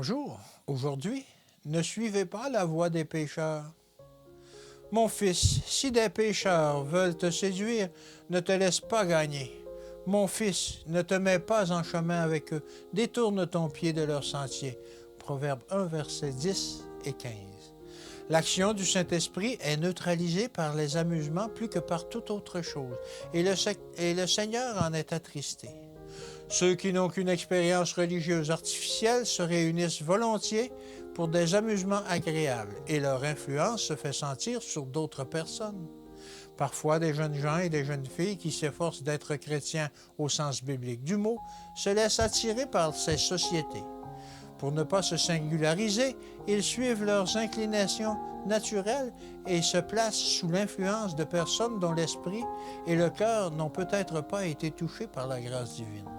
Bonjour, aujourd'hui, ne suivez pas la voie des pécheurs. Mon fils, si des pécheurs veulent te séduire, ne te laisse pas gagner. Mon fils, ne te mets pas en chemin avec eux, détourne ton pied de leur sentier. Proverbe 1, versets 10 et 15. L'action du Saint-Esprit est neutralisée par les amusements plus que par toute autre chose, et le Seigneur en est attristé. Ceux qui n'ont qu'une expérience religieuse artificielle se réunissent volontiers pour des amusements agréables et leur influence se fait sentir sur d'autres personnes. Parfois, des jeunes gens et des jeunes filles qui s'efforcent d'être chrétiens au sens biblique du mot se laissent attirer par ces sociétés. Pour ne pas se singulariser, ils suivent leurs inclinations naturelles et se placent sous l'influence de personnes dont l'esprit et le cœur n'ont peut-être pas été touchés par la grâce divine.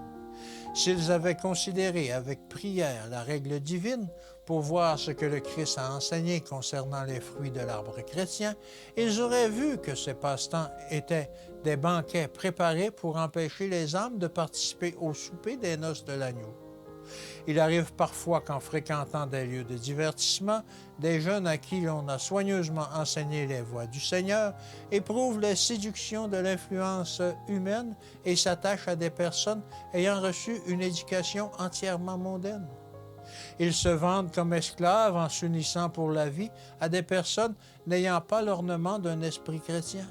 S'ils avaient considéré avec prière la règle divine pour voir ce que le Christ a enseigné concernant les fruits de l'arbre chrétien, ils auraient vu que ces passe-temps étaient des banquets préparés pour empêcher les âmes de participer au souper des noces de l'agneau. Il arrive parfois qu'en fréquentant des lieux de divertissement, des jeunes à qui l'on a soigneusement enseigné les voies du Seigneur éprouvent les séductions de l'influence humaine et s'attachent à des personnes ayant reçu une éducation entièrement mondaine. Ils se vendent comme esclaves en s'unissant pour la vie à des personnes n'ayant pas l'ornement d'un esprit chrétien.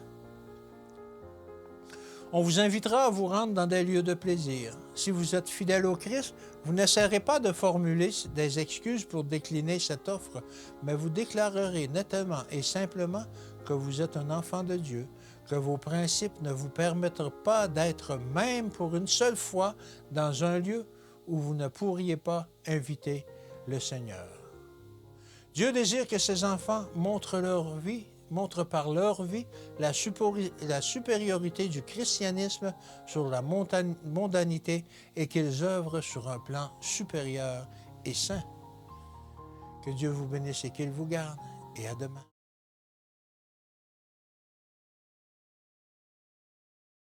On vous invitera à vous rendre dans des lieux de plaisir. Si vous êtes fidèle au Christ, vous n'essaierez pas de formuler des excuses pour décliner cette offre, mais vous déclarerez nettement et simplement que vous êtes un enfant de Dieu, que vos principes ne vous permettront pas d'être même pour une seule fois dans un lieu où vous ne pourriez pas inviter le Seigneur. Dieu désire que ses enfants montrent par leur vie la supériorité du christianisme sur la mondanité et qu'ils œuvrent sur un plan supérieur et saint. Que Dieu vous bénisse et qu'il vous garde, et à demain.